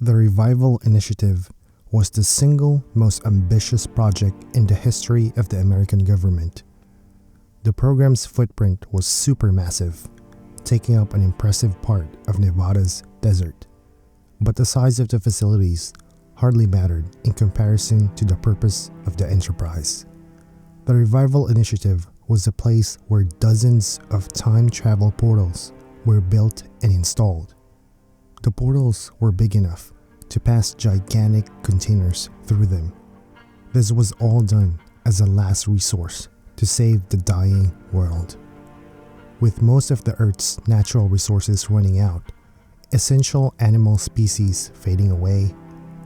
The Revival Initiative was the single most ambitious project in the history of the American government. The program's footprint was supermassive, taking up an impressive part of Nevada's desert. But the size of the facilities hardly mattered in comparison to the purpose of the enterprise. The Revival Initiative was a place where dozens of time travel portals were built and installed. The portals were big enough to pass gigantic containers through them. This was all done as a last resource to save the dying world. With most of the Earth's natural resources running out, essential animal species fading away,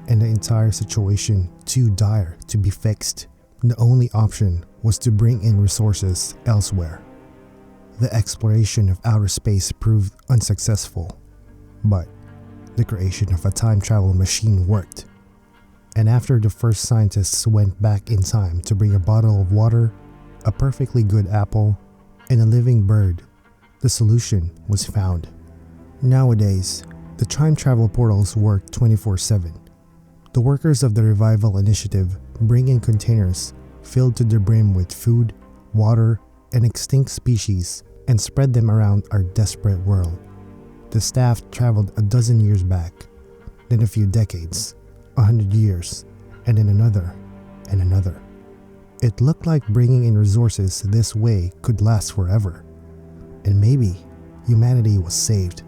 and the entire situation too dire to be fixed, the only option was to bring in resources elsewhere. The exploration of outer space proved unsuccessful, but the creation of a time travel machine worked. And after the first scientists went back in time to bring a bottle of water, a perfectly good apple, and a living bird, the solution was found. Nowadays, the time travel portals work 24/7. The workers of the Revival Initiative bring in containers filled to the brim with food, water, and extinct species and spread them around our desperate world. The staff traveled a dozen years back, then a few decades, 100 years, and then another and another. It looked like bringing in resources this way could last forever, and maybe humanity was saved,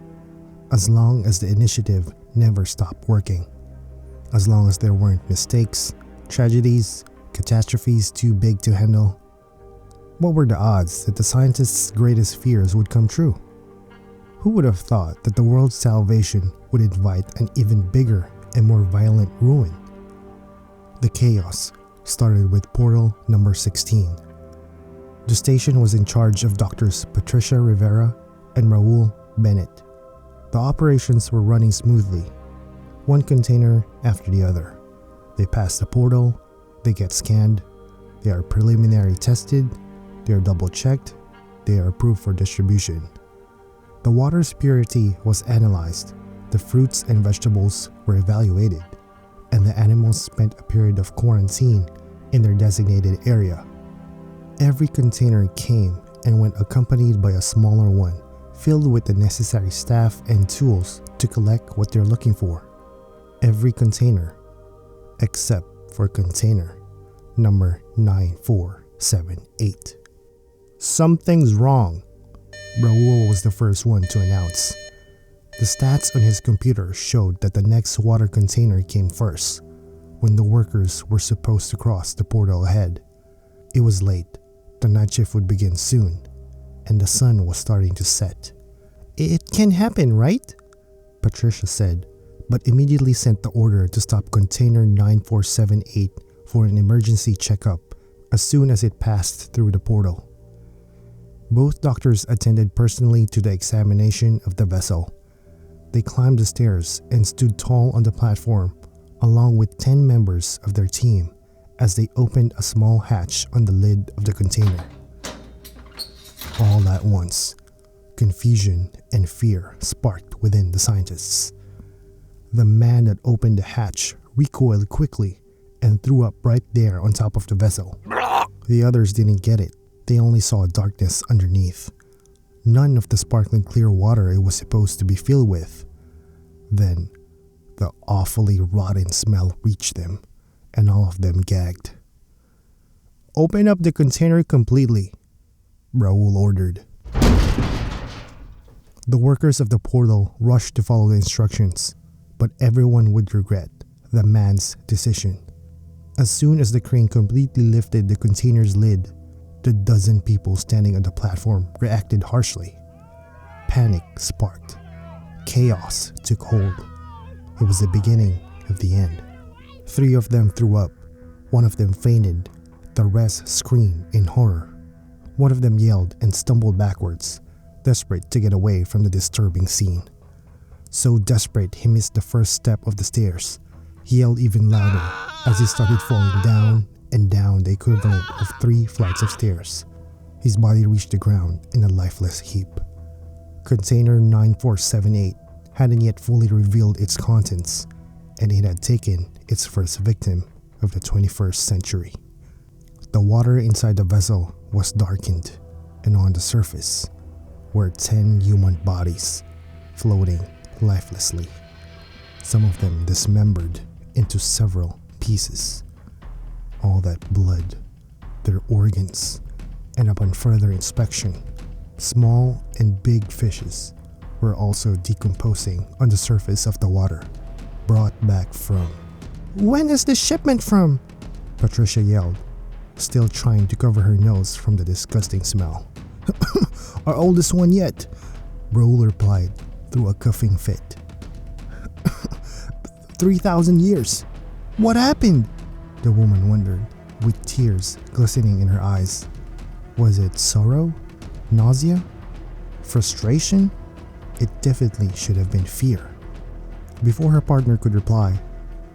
as long as the initiative never stopped working, as long as there weren't mistakes, tragedies, catastrophes too big to handle. What were the odds that the scientists' greatest fears would come true? Who would have thought that the world's salvation would invite an even bigger and more violent ruin? The chaos started with portal number 16. The station was in charge of Doctors Patricia Rivera and Raul Bennett. The operations were running smoothly, one container after the other. They pass the portal, they get scanned, they are preliminary tested, they are double-checked, they are approved for distribution. The water's purity was analyzed, the fruits and vegetables were evaluated, and the animals spent a period of quarantine in their designated area. Every container came and went accompanied by a smaller one, filled with the necessary staff and tools to collect what they're looking for. Every container, except for container number 9478. Something's wrong, Raul was the first one to announce. The stats on his computer showed that the next water container came first, when the workers were supposed to cross the portal ahead. It was late, the night shift would begin soon, and the sun was starting to set. "It can happen, right?" Patricia said, but immediately sent the order to stop container 9478 for an emergency checkup as soon as it passed through the portal. Both doctors attended personally to the examination of the vessel. They climbed the stairs and stood tall on the platform, along with 10 members of their team, as they opened a small hatch on the lid of the container. All at once, confusion and fear sparked within the scientists. The man that opened the hatch recoiled quickly and threw up right there on top of the vessel. The others didn't get it. They only saw darkness underneath. None of the sparkling clear water it was supposed to be filled with. Then, the awfully rotten smell reached them, and all of them gagged. "Open up the container completely," Raul ordered. The workers of the portal rushed to follow the instructions, but everyone would regret the man's decision. As soon as the crane completely lifted the container's lid, the dozen people standing on the platform reacted harshly. Panic sparked. Chaos took hold. It was the beginning of the end. 3 of them threw up. 1 of them fainted. The rest screamed in horror. 1 of them yelled and stumbled backwards, desperate to get away from the disturbing scene. So desperate he missed the first step of the stairs. He yelled even louder as he started falling down and down the equivalent of 3 flights of stairs. His body reached the ground in a lifeless heap. Container 9478 hadn't yet fully revealed its contents. and it had taken its first victim of the 21st century. The water inside the vessel was darkened, and on the surface were 10 human bodies floating lifelessly, some of them dismembered into several pieces. All that blood, their organs, and upon further inspection, small and big fishes were also decomposing on the surface of the water, brought back from... "When is this shipment from?" Patricia yelled, still trying to cover her nose from the disgusting smell. "Our oldest one yet," Raoul replied through a coughing fit. 3,000 years. What happened? The woman wondered, with tears glistening in her eyes. Was it sorrow? Nausea? Frustration? It definitely should have been fear. Before her partner could reply,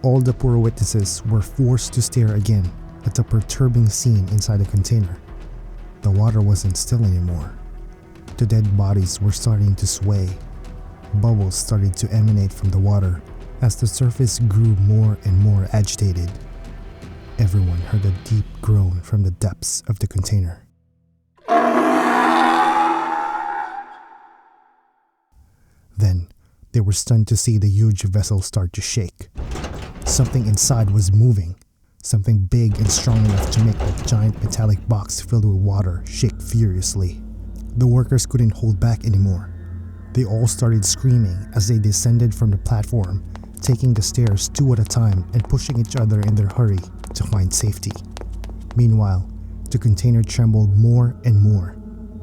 all the poor witnesses were forced to stare again at the perturbing scene inside the container. The water wasn't still anymore. The dead bodies were starting to sway. Bubbles started to emanate from the water as the surface grew more and more agitated. Everyone heard a deep groan from the depths of the container. Then, they were stunned to see the huge vessel start to shake. Something inside was moving, something big and strong enough to make the giant metallic box filled with water shake furiously. The workers couldn't hold back anymore. They all started screaming as they descended from the platform, taking the stairs two at a time and pushing each other in their hurry to find safety. Meanwhile, the container trembled more and more.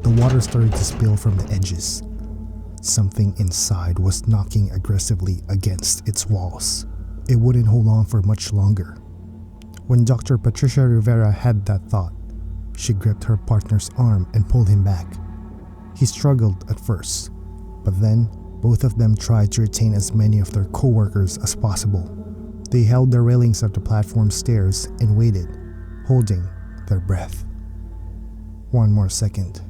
The water started to spill from the edges. Something inside was knocking aggressively against its walls. It wouldn't hold on for much longer. When Dr. Patricia Rivera had that thought, she gripped her partner's arm and pulled him back. He struggled at first, but then both of them tried to retain as many of their co-workers as possible. They held the railings of the platform stairs and waited, holding their breath. 1 more second,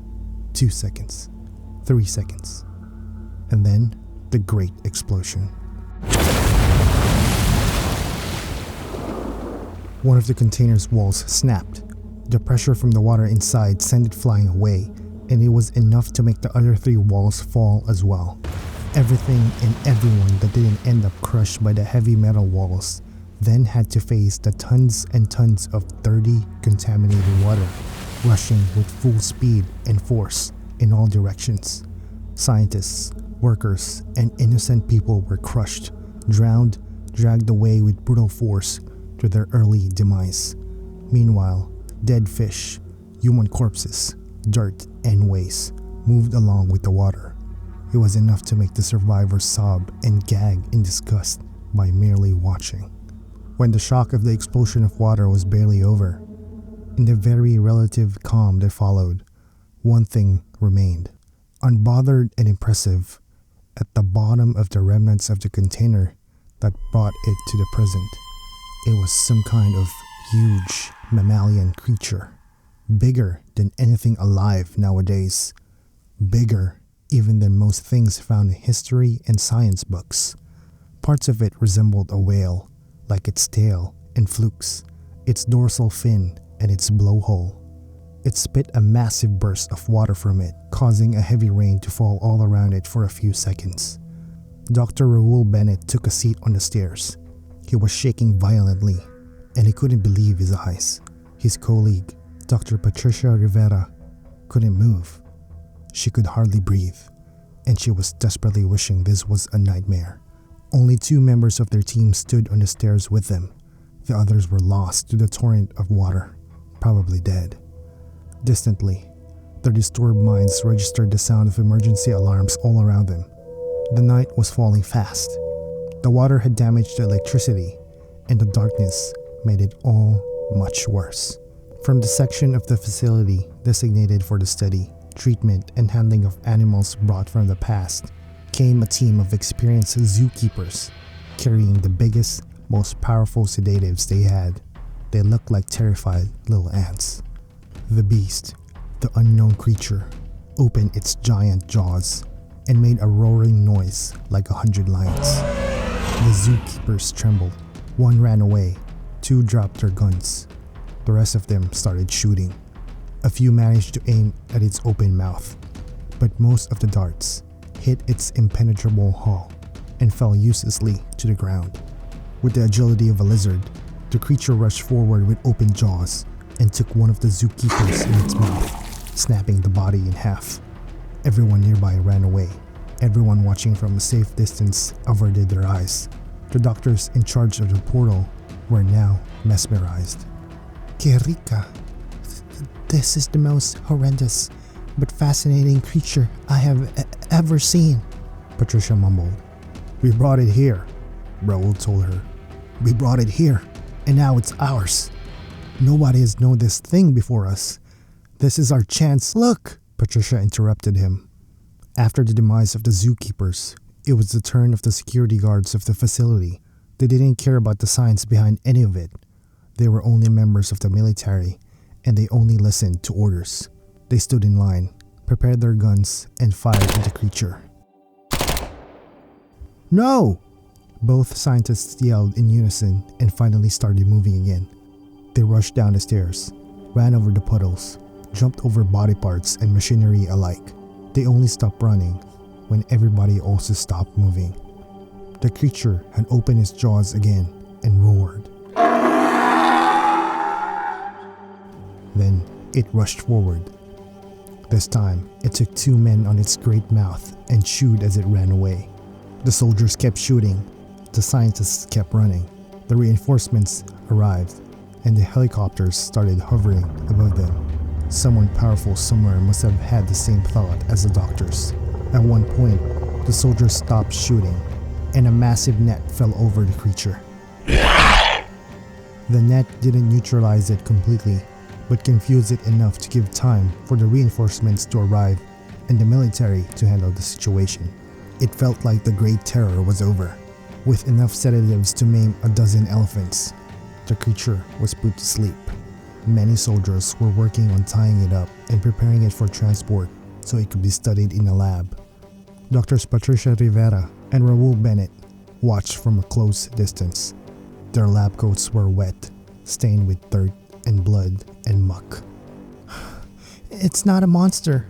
2 seconds, 3 seconds, and then the great explosion. One of the container's walls snapped. The pressure from the water inside sent it flying away, and it was enough to make the other 3 walls fall as well. Everything and everyone that didn't end up crushed by the heavy metal walls then had to face the tons and tons of dirty, contaminated water rushing with full speed and force in all directions. Scientists, workers, and innocent people were crushed, drowned, dragged away with brutal force to their early demise. Meanwhile, dead fish, human corpses, dirt, and waste moved along with the water. It was enough to make the survivors sob and gag in disgust by merely watching. When the shock of the explosion of water was barely over, in the very relative calm that followed, one thing remained. Unbothered and impressive, at the bottom of the remnants of the container that brought it to the present, it was some kind of huge mammalian creature, bigger than anything alive nowadays, bigger even than most things found in history and science books. Parts of it resembled a whale, like its tail and flukes, its dorsal fin, and its blowhole. It spit a massive burst of water from it, causing a heavy rain to fall all around it for a few seconds. Dr. Raoul Bennett took a seat on the stairs. He was shaking violently, and he couldn't believe his eyes. His colleague, Dr. Patricia Rivera, couldn't move. She could hardly breathe, and she was desperately wishing this was a nightmare. Only 2 members of their team stood on the stairs with them. The others were lost to the torrent of water, probably dead. Distantly, their disturbed minds registered the sound of emergency alarms all around them. The night was falling fast. The water had damaged the electricity, and the darkness made it all much worse. From the section of the facility designated for the study, treatment, and handling of animals brought from the past, came a team of experienced zookeepers, carrying the biggest, most powerful sedatives they had. They looked like terrified little ants. The beast, the unknown creature, opened its giant jaws and made a roaring noise like 100 lions. The zookeepers trembled. One ran away. Two dropped their guns. The rest of them started shooting. A few managed to aim at its open mouth, but most of the darts hit its impenetrable hull and fell uselessly to the ground. With the agility of a lizard, the creature rushed forward with open jaws and took one of the zookeepers in its mouth, snapping the body in half. Everyone nearby ran away. Everyone watching from a safe distance averted their eyes. The doctors in charge of the portal were now mesmerized. Que rica. This is the most horrendous but fascinating creature I have ever seen, Patricia mumbled. We brought it here, Raoul told her. We brought it here, and now it's ours. Nobody has known this thing before us. This is our chance. Look, Patricia interrupted him. After the demise of the zookeepers, it was the turn of the security guards of the facility. They didn't care about the science behind any of it. They were only members of the military, and they only listened to orders. They stood in line, prepared their guns, and fired at the creature. No! Both scientists yelled in unison and finally started moving again. They rushed down the stairs, ran over the puddles, jumped over body parts and machinery alike. They only stopped running when everybody also stopped moving. The creature had opened its jaws again and roared. Then it rushed forward. This time, it took two men on its great mouth and chewed as it ran away. The soldiers kept shooting. The scientists kept running. The reinforcements arrived, and the helicopters started hovering above them. Someone powerful somewhere must have had the same thought as the doctors. At one point, the soldiers stopped shooting, and a massive net fell over the creature. The net didn't neutralize it completely, but confused it enough to give time for the reinforcements to arrive and the military to handle the situation. It felt like the Great Terror was over. With enough sedatives to maim a dozen elephants, the creature was put to sleep. Many soldiers were working on tying it up and preparing it for transport so it could be studied in a lab. Doctors Patricia Rivera and Raoul Bennett watched from a close distance. Their lab coats were wet, stained with dirt and blood and muck. It's not a monster,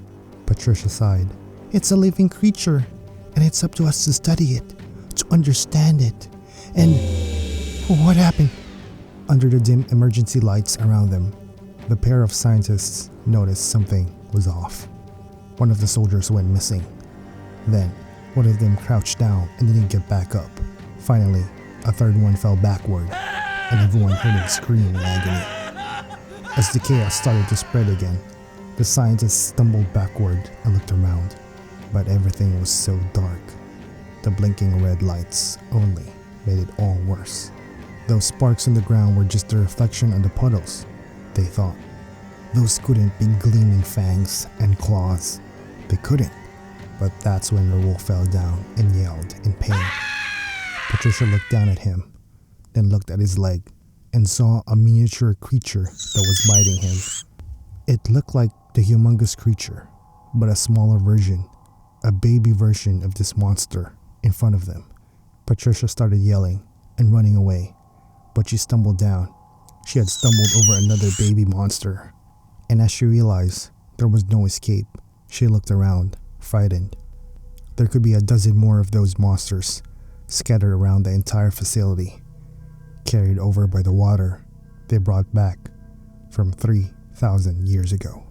Patricia sighed. It's a living creature, and it's up to us to study it, to understand it. And what happened? Under the dim emergency lights around them, the pair of scientists noticed something was off. One of the soldiers went missing. Then, one of them crouched down and didn't get back up. Finally, a third one fell backward, and everyone heard him scream in agony. As the chaos started to spread again, the scientists stumbled backward and looked around, but everything was so dark. The blinking red lights only made it all worse. Those sparks on the ground were just a reflection on the puddles, they thought. Those couldn't be gleaming fangs and claws. They couldn't. But that's when Raoul fell down and yelled in pain. Patricia looked down at him, then looked at his leg and saw a miniature creature that was biting him. It looked like the humongous creature, but a smaller version, a baby version of this monster in front of them. Patricia started yelling and running away, but she stumbled down. She had stumbled over another baby monster, and as she realized there was no escape, she looked around, frightened. There could be a dozen more of those monsters scattered around the entire facility, carried over by the water they brought back from 3,000 years ago.